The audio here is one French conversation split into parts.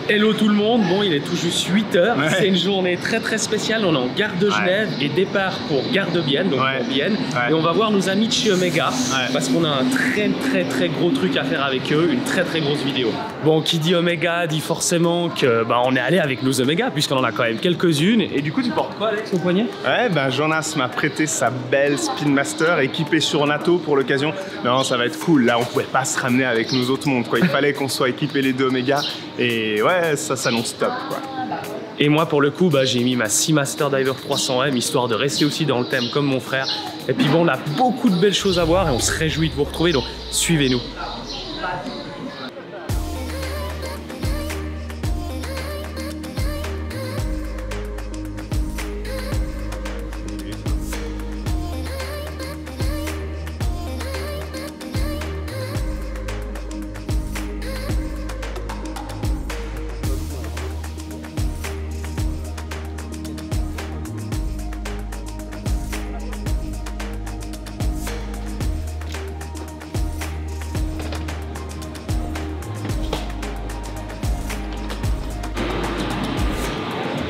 Hello tout le monde, bon il est tout juste 8 h, c'est une journée très spéciale, on est en gare de Genève et départ pour gare de Bienne, donc pour Bienne, et on va voir nos amis de chez Omega, parce qu'on a un très gros truc à faire avec eux, une très grosse vidéo. Bon, qui dit Omega dit forcément que on est allé avec nos Omega, puisqu'on en a quand même quelques-unes, et du coup tu portes quoi Alex au poignet? Ouais, Jonas m'a prêté sa belle Spin Master équipée sur NATO pour l'occasion. Non, ça va être cool, là on pouvait pas se ramener avec nos autres montres, quoi. Il fallait qu'on soit équipés les deux Omega, et ouais, ça s'annonce top, quoi. Et moi pour le coup j'ai mis ma Seamaster Diver 300M histoire de rester aussi dans le thème comme mon frère. Et puis bon, on a beaucoup de belles choses à voir et on se réjouit de vous retrouver, donc suivez-nous.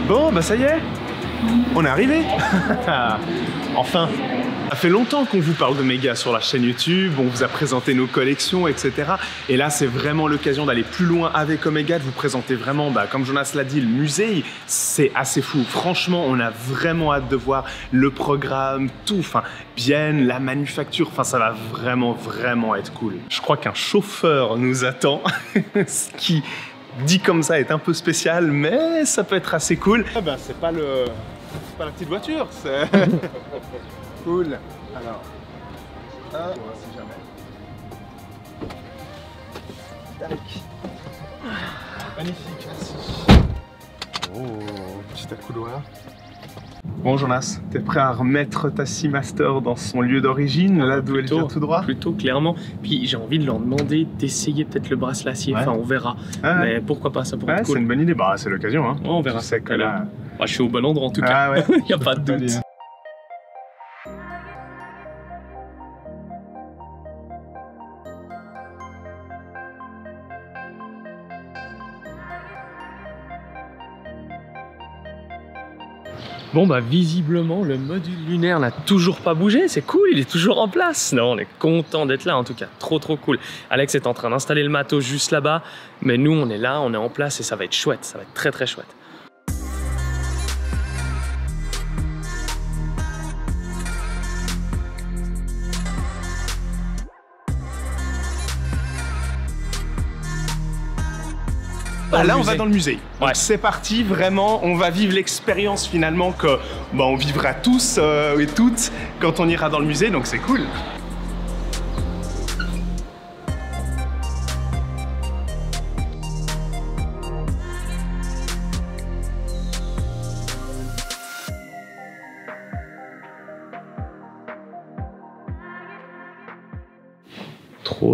Bon, ça y est, on est arrivé. Enfin, ça fait longtemps qu'on vous parle d'Omega sur la chaîne YouTube, on vous a présenté nos collections, etc. Et là, c'est vraiment l'occasion d'aller plus loin avec Omega, de vous présenter vraiment, comme Jonas l'a dit, le musée. C'est assez fou. Franchement, on a vraiment hâte de voir le programme, tout. Enfin, Bienne, la manufacture, enfin, ça va vraiment être cool. Je crois qu'un chauffeur nous attend, ce qui... dit comme ça est un peu spécial, mais ça peut être assez cool. C'est pas la petite voiture, c'est cool. Alors, si jamais. Tac. Magnifique, merci. Oh, petit accoudoir. Bon Jonas, t'es prêt à remettre ta Seamaster dans son lieu d'origine, là d'où elle vient tout droit? Plutôt, clairement. Puis j'ai envie de leur demander d'essayer peut-être le bracelet acier, enfin on verra. Mais pourquoi pas, ça pourrait être cool. C'est une bonne idée, c'est l'occasion. Hein. On verra. Je sais que là... je suis au bon endroit en tout cas, il n'y a pas de doute. Bon visiblement le module lunaire n'a toujours pas bougé, c'est cool, il est toujours en place. Non, on est content d'être là en tout cas, trop cool. Alex est en train d'installer le matos juste là-bas, mais nous on est là, on est en place et ça va être chouette, ça va être très chouette. Là, on va dans le musée. Donc c'est parti, vraiment, on va vivre l'expérience finalement que on vivra tous et toutes quand on ira dans le musée, donc c'est cool.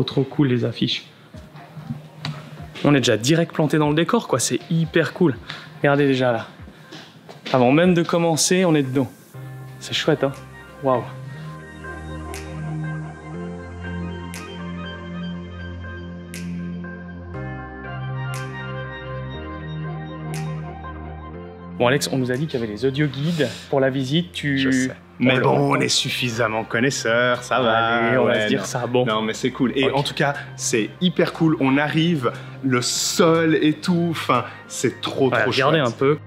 Trop cool les affiches. On est déjà direct planté dans le décor, quoi. C'est hyper cool. Regardez déjà là. Avant même de commencer, on est dedans. C'est chouette, hein. Waouh. Bon Alex, on nous a dit qu'il y avait les audio guides pour la visite. Je sais. Mais bon, on est suffisamment connaisseurs, ça va. Allez, on va se dire ça, bon. Non, mais c'est cool. Et en tout cas, c'est hyper cool. On arrive, le sol et tout, enfin, c'est trop chouette. Regardez un peu.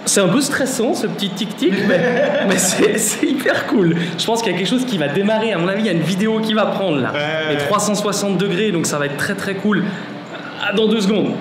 C'est un peu stressant ce petit tic-tic, mais c'est hyper cool. Je pense qu'il y a quelque chose qui va démarrer. À mon avis, il y a une vidéo qui va prendre là. Et 360 degrés, donc ça va être très cool. Dans 2 secondes.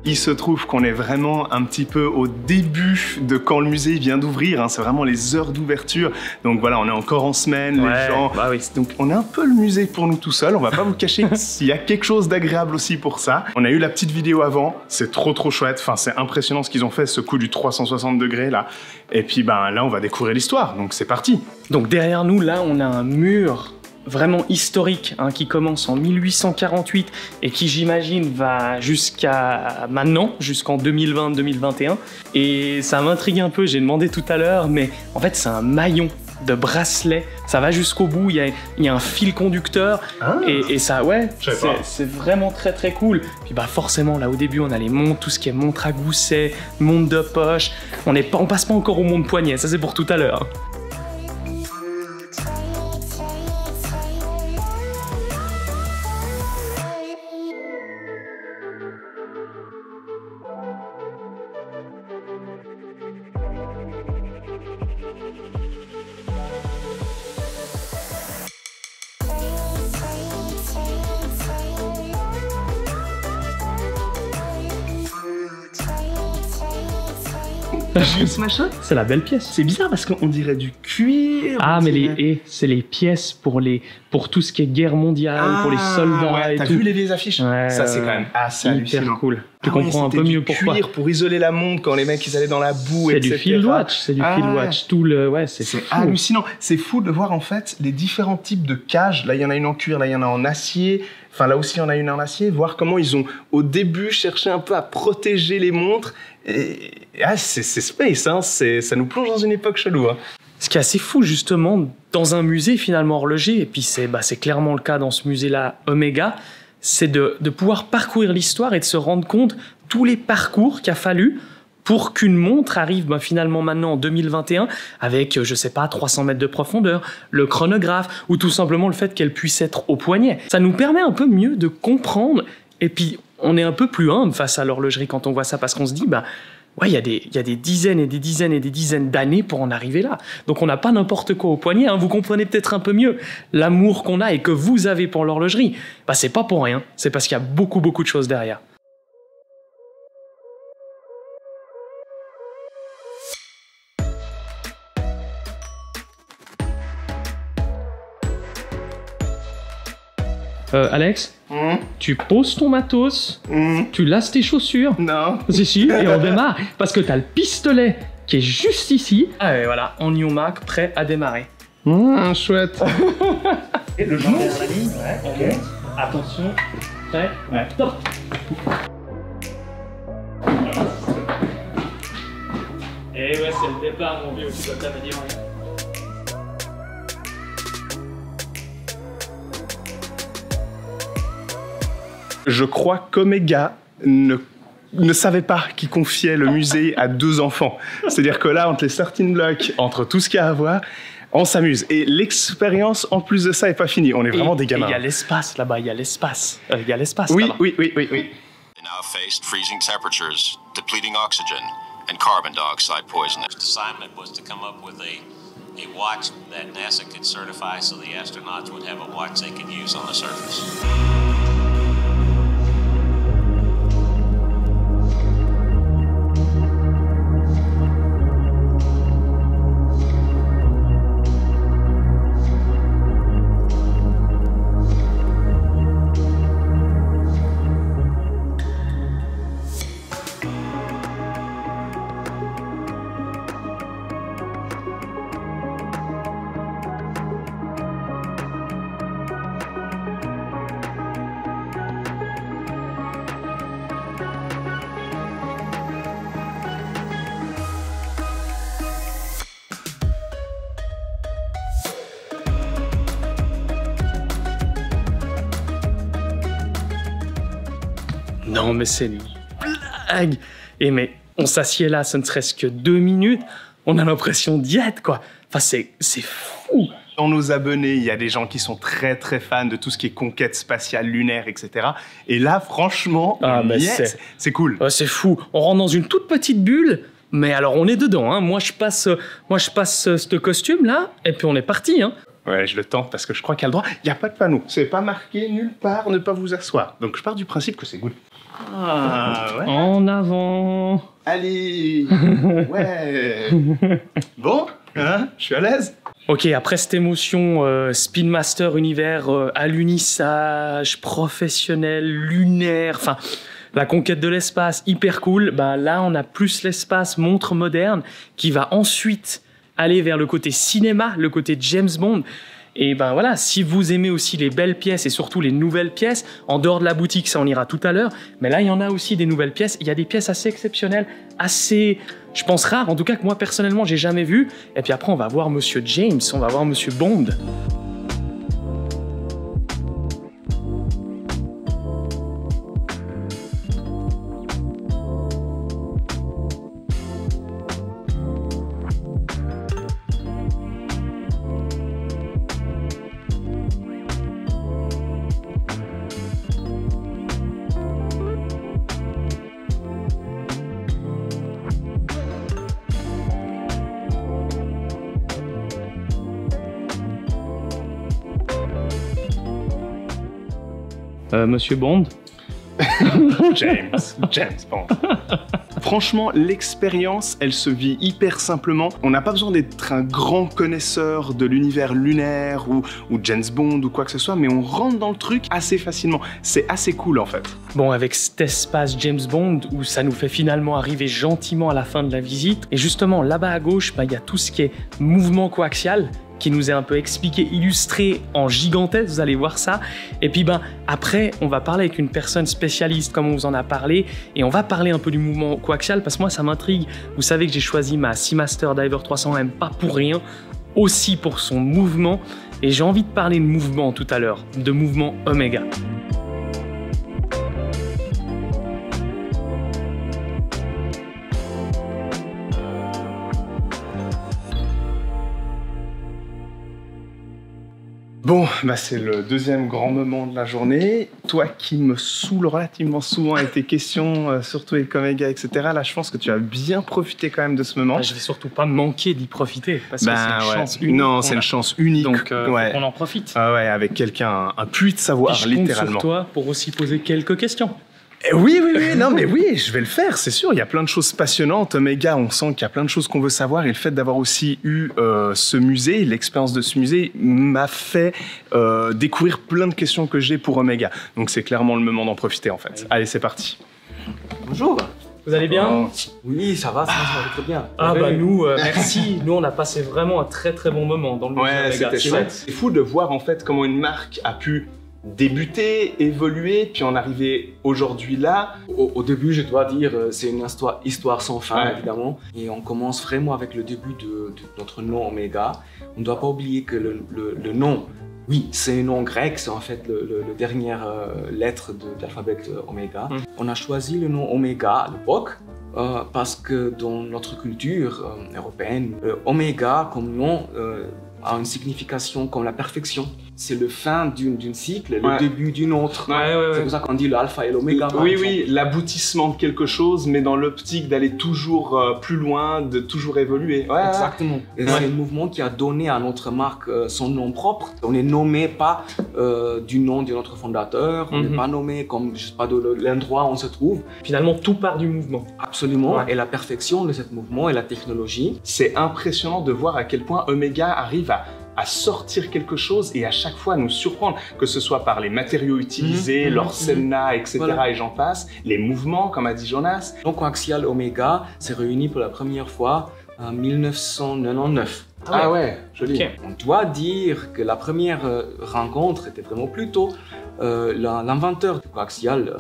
Il se trouve qu'on est vraiment un petit peu au début de quand le musée vient d'ouvrir, hein. C'est vraiment les heures d'ouverture. Donc voilà, on est encore en semaine, les gens... Bah oui. Donc on est un peu le musée pour nous tout seuls, on va pas vous cacher s'il y a quelque chose d'agréable aussi pour ça. On a eu la petite vidéo avant, c'est trop chouette, enfin c'est impressionnant ce qu'ils ont fait, ce coup du 360 degrés là. Et puis ben là on va découvrir l'histoire, donc c'est parti. Donc derrière nous là on a un mur vraiment historique, hein, qui commence en 1848 et qui, j'imagine, va jusqu'à maintenant, jusqu'en 2020-2021. Et ça m'intrigue un peu, j'ai demandé tout à l'heure, mais en fait, c'est un maillon de bracelet. Ça va jusqu'au bout, il y a un fil conducteur. Ah, et ça, ouais, c'est vraiment très cool. Puis bah forcément, là au début, on a les montres, tout ce qui est montre à gousset, montre de poche. On passe pas encore au montre poignet, ça c'est pour tout à l'heure. Ce machin, c'est la belle pièce. C'est bizarre parce qu'on dirait du cuir. Ah, mais c'est les pièces pour tout ce qui est guerre mondiale, pour les soldats ouais, et tout. T'as vu les vieilles affiches? Ouais, ça, c'est quand même assez hallucinant. Cool. Tu comprends un peu mieux pourquoi. Cuir pour isoler la montre quand les mecs ils allaient dans la boue, etc. C'est du field watch, c'est du field watch. Tout le, ouais, c'est hallucinant. C'est fou de voir en fait les différents types de cages. Là, il y en a une en cuir, là, il y en a en acier. Enfin, là aussi, il y en a une en acier. Voir comment ils ont, au début, cherché un peu à protéger les montres. Et c'est space, hein. Ça nous plonge dans une époque chelou. Hein. Ce qui est assez fou, justement, dans un musée finalement horloger, et puis c'est clairement le cas dans ce musée-là, Omega, c'est de pouvoir parcourir l'histoire et de se rendre compte tous les parcours qu'il a fallu pour qu'une montre arrive finalement maintenant en 2021 avec, je sais pas, 300 mètres de profondeur, le chronographe, ou tout simplement le fait qu'elle puisse être au poignet. Ça nous permet un peu mieux de comprendre, et puis on est un peu plus humble face à l'horlogerie quand on voit ça, parce qu'on se dit, ouais, il y a des dizaines et des dizaines et des dizaines d'années pour en arriver là. Donc on n'a pas n'importe quoi au poignet, hein. Vous comprenez peut-être un peu mieux l'amour qu'on a et que vous avez pour l'horlogerie. C'est pas pour rien, c'est parce qu'il y a beaucoup de choses derrière. Alex, tu poses ton matos, tu lasses tes chaussures. Non. Si, et on démarre. Parce que t'as le pistolet qui est juste ici. Ah, et voilà, en Newmark, prêt à démarrer. Chouette. Et le genou vers la ligne, ouais, ok. Attention, prêt, ouais, top. Et ouais, c'est le départ, mon vieux, tu dois t'améliorer. Je crois qu'Omega ne savait pas qu'il confiait le musée à 2 enfants. C'est-à-dire que là, entre les starting blocks, entre tout ce qu'il y a à voir, on s'amuse. Et l'expérience, en plus de ça, n'est pas finie. On est vraiment des gamins. Il y a l'espace là-bas, il y a l'espace. Il y a l'espace oui, là-bas. Oui. They now faced freezing temperatures, depleting oxygen, and carbon dioxide poisoning. The assignment was to come up with a watch that NASA could certify so the astronauts would have a watch they could use on the surface. Non, mais c'est une blague. Et mais on s'assied là, ce ne serait-ce que 2 minutes, on a l'impression d'y être, quoi. Enfin, c'est fou. Dans nos abonnés, il y a des gens qui sont très fans de tout ce qui est conquête spatiale, lunaire, etc. Et là, franchement, c'est cool. C'est fou. On rentre dans une toute petite bulle, mais alors on est dedans. Hein. Moi, je passe ce costume-là, et puis on est parti. Hein. Ouais, je le tente parce que je crois qu'il y a le droit. Il n'y a pas de panneau. C'est pas marqué nulle part ne pas vous asseoir. Donc je pars du principe que c'est good. Ah, ouais. En avant. Allez. Ouais. Bon, hein, je suis à l'aise. Ok, après cette émotion Spin Master univers alunissage, professionnel, lunaire, enfin la conquête de l'espace, hyper cool, bah là on a plus l'espace montre moderne qui va ensuite aller vers le côté cinéma, le côté James Bond. Et ben voilà, si vous aimez aussi les belles pièces et surtout les nouvelles pièces, en dehors de la boutique, ça on ira tout à l'heure, mais là il y en a aussi des nouvelles pièces, il y a des pièces assez exceptionnelles, assez, je pense rares, en tout cas que moi personnellement j'ai jamais vu. Et puis après on va voir Monsieur James, on va voir Monsieur Bond. Monsieur Bond. James Bond. Franchement, l'expérience, elle se vit hyper simplement. On n'a pas besoin d'être un grand connaisseur de l'univers lunaire ou James Bond ou quoi que ce soit, mais on rentre dans le truc assez facilement. C'est assez cool en fait. Bon, avec cet espace James Bond où ça nous fait finalement arriver gentiment à la fin de la visite. Et justement, là-bas à gauche, bah, y a tout ce qui est mouvement coaxial, qui nous est un peu expliqué, illustré en gigantesque, vous allez voir ça. Et puis ben après, on va parler avec une personne spécialiste comme on vous en a parlé, et on va parler un peu du mouvement coaxial parce que moi ça m'intrigue. Vous savez que j'ai choisi ma Seamaster Diver 300M pas pour rien, aussi pour son mouvement, et j'ai envie de parler de mouvement tout à l'heure, de mouvement Omega. Bon, bah c'est le deuxième grand moment de la journée. Toi qui me saoules relativement souvent avec tes questions, surtout avec Omega, etc. Là, je pense que tu as bien profité quand même de ce moment. Bah, je vais surtout pas manquer d'y profiter, parce que c'est une chance unique. Non, c'est une chance unique. Donc, on en profite. Ah ouais, avec quelqu'un, un puits de savoir, et je compte littéralement. sur toi pour aussi poser quelques questions. Oui, non mais oui, je vais le faire, c'est sûr, il y a plein de choses passionnantes. Omega, on sent qu'il y a plein de choses qu'on veut savoir, et le fait d'avoir aussi eu ce musée, l'expérience de ce musée m'a fait découvrir plein de questions que j'ai pour Omega. Donc c'est clairement le moment d'en profiter en fait. Allez, c'est parti. Bonjour. Vous allez bien? Oui, ça va très bien. Ah bah nous, merci. Nous, on a passé vraiment un très très bon moment dans le musée Ouais, Omega. c'était chouette. C'est fou de voir en fait comment une marque a pu débuter, évoluer, puis en arriver aujourd'hui là. Au début, je dois dire, c'est une histoire sans fin, ouais. Évidemment. Et on commence vraiment avec le début de notre nom Omega. On ne doit pas oublier que le nom, oui, c'est un nom grec, c'est en fait la dernière lettre de l'alphabet Omega. On a choisi le nom Omega à l'époque parce que dans notre culture européenne, Omega comme nom a une signification comme la perfection. C'est le fin d'une cycle, le début d'une autre. Ouais. C'est pour ça qu'on dit l'alpha et l'oméga. Oui, l'aboutissement de quelque chose, mais dans l'optique d'aller toujours plus loin, de toujours évoluer. Ouais, exactement. Et c'est un mouvement qui a donné à notre marque son nom propre. On n'est nommé pas du nom de notre fondateur, on n'est pas nommé comme, je sais pas, de l'endroit où on se trouve. Finalement, tout part du mouvement. Absolument. Et la perfection de ce mouvement et la technologie. C'est impressionnant de voir à quel point Omega arrive à sortir quelque chose et à chaque fois nous surprendre, que ce soit par les matériaux utilisés, leur Senna, etc. Et j'en passe, les mouvements, comme a dit Jonas. Donc Coaxial Omega s'est réuni pour la première fois en 1999. Ah ouais, joli. Okay. On doit dire que la première rencontre était vraiment plutôt l'inventeur du coaxial,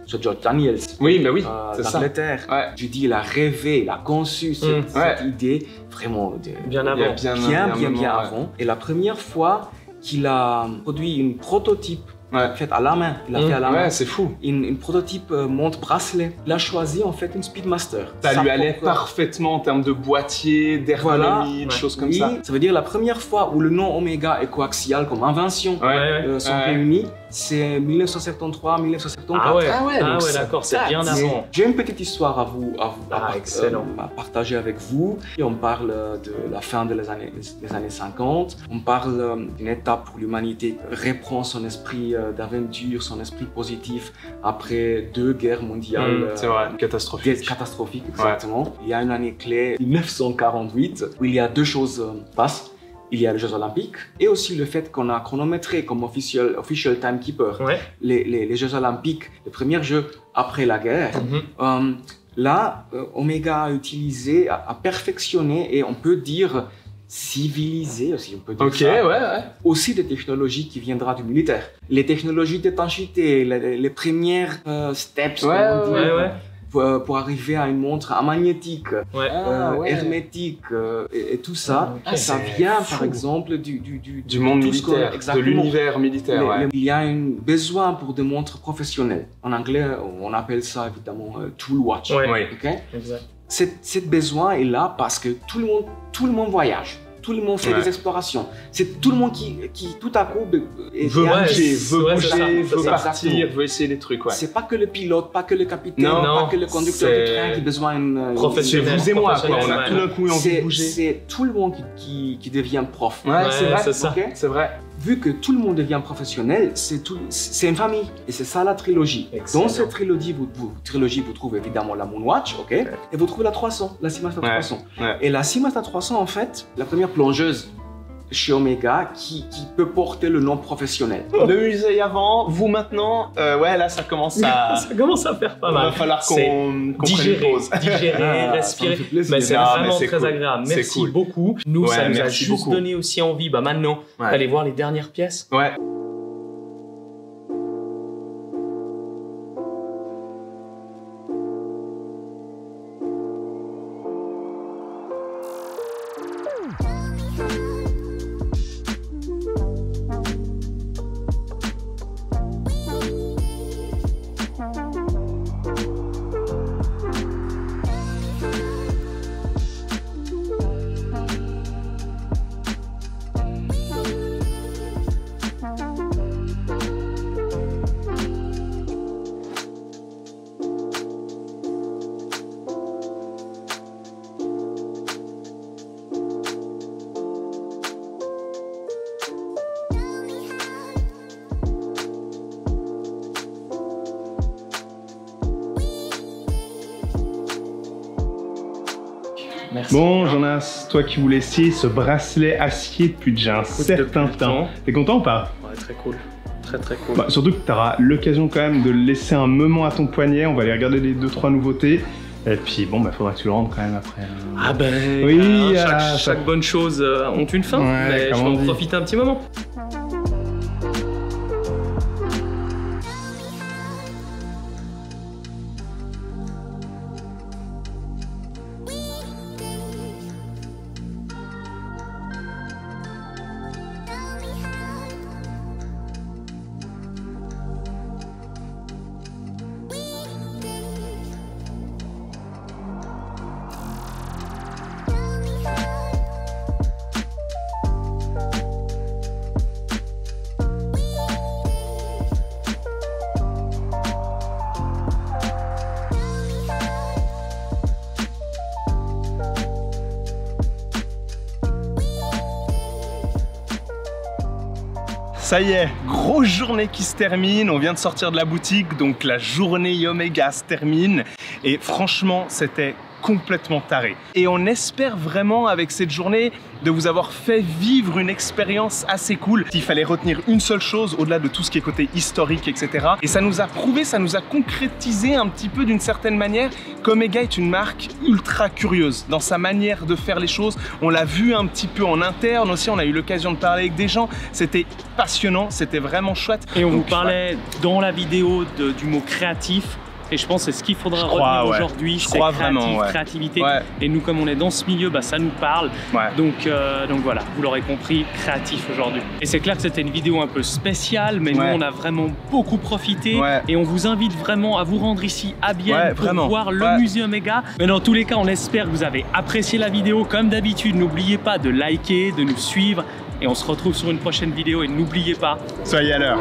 George Daniels. Oui, mais oui, c'est ça. D'Angleterre. Ouais. Je dis, il a rêvé, il a conçu cette idée vraiment bien avant. Et la première fois qu'il a produit une prototype faite à la main, il a fait à la main. C'est fou. Une prototype montre bracelet. Il a choisi en fait une Speedmaster. Ça lui allait parfaitement en termes de boîtier, d'ergonomie, de choses comme ça. Ça veut dire la première fois où le nom Omega et coaxial comme invention sont réunis, c'est 1973-1974. Ah ouais, d'accord, c'est bien avant. J'ai une petite histoire à vous à partager avec vous. Et on parle de la fin des années 50. On parle d'une étape où l'humanité reprend son esprit d'aventure, son esprit positif après 2 guerres mondiales. C'est vrai, catastrophique. Catastrophique, exactement. Ouais. Il y a une année clé, 1948, où il y a 2 choses passent. Il y a les Jeux Olympiques et aussi le fait qu'on a chronométré comme official timekeeper les Jeux Olympiques, les premiers Jeux après la guerre. Là, Omega a utilisé, a perfectionné et on peut dire civilisé aussi, on peut dire ça. Aussi des technologies qui viendront du militaire. Les technologies d'étanchéité, les premières steps pour arriver à une montre magnétique, hermétique et tout ça, ça vient par exemple du monde militaire, de l'univers militaire. Il y a un besoin pour des montres professionnelles. En anglais, on appelle ça évidemment tool watch. Cet besoin est là parce que tout le monde voyage. Tout le monde fait des explorations. C'est tout le monde qui tout à coup veut bouger, veut partir, veut essayer des trucs. C'est pas que le pilote, pas que le capitaine, pas que le conducteur du train qui a besoin d'une professionnel. Vous et moi, on a tout d'un coup envie de bouger. C'est tout le monde qui devient prof. C'est vrai, c'est vrai. Vu que tout le monde devient professionnel, c'est une famille. Et c'est ça la trilogie. Excellent. Dans cette trilogie, vous trouvez évidemment la Moonwatch, et vous trouvez la 300, la Seamaster 300. Et la Seamaster 300, en fait, la première plongeuse chez Omega qui peut porter le nom professionnel. Le musée avant, vous maintenant, là ça commence à... ça commence à faire pas mal. Il va falloir qu'on digérer, respirer. Mais c'est vraiment très agréable. Merci beaucoup. Nous, ça nous a juste donné aussi envie, maintenant, d'aller voir les dernières pièces. Merci. Bon, Jonas, toi qui voulais essayer ce bracelet acier depuis déjà un certain temps, t'es content ou pas? Ouais, très cool. Très cool. Surtout que tu auras l'occasion quand même de laisser un moment à ton poignet. On va aller regarder les 2-3 nouveautés. Et puis bon, faudra que tu le rendes quand même après. Ah ben, oui, chaque bonne chose ont une fin. Mais je vais en profiter un petit moment. Ça y est, grosse journée qui se termine, on vient de sortir de la boutique, donc la journée Omega se termine et franchement c'était complètement taré. Et on espère vraiment avec cette journée de vous avoir fait vivre une expérience assez cool. Il fallait retenir une seule chose au-delà de tout ce qui est côté historique, etc. Et ça nous a prouvé, ça nous a concrétisé un petit peu d'une certaine manière qu'Omega est une marque ultra curieuse dans sa manière de faire les choses. On l'a vu un petit peu en interne aussi, on a eu l'occasion de parler avec des gens. C'était passionnant, c'était vraiment chouette. Et on vous parlait dans la vidéo du mot créatif. Et je pense que c'est ce qu'il faudra retenir aujourd'hui, c'est créativité. Et nous, comme on est dans ce milieu, ça nous parle. Donc voilà, vous l'aurez compris, créatif aujourd'hui. Et c'est clair que c'était une vidéo un peu spéciale, mais nous, on a vraiment beaucoup profité. Et on vous invite vraiment à vous rendre ici à Bienne pour voir le musée Omega. Mais dans tous les cas, on espère que vous avez apprécié la vidéo. Comme d'habitude, n'oubliez pas de liker, de nous suivre. Et on se retrouve sur une prochaine vidéo. Et n'oubliez pas, soyez à l'heure.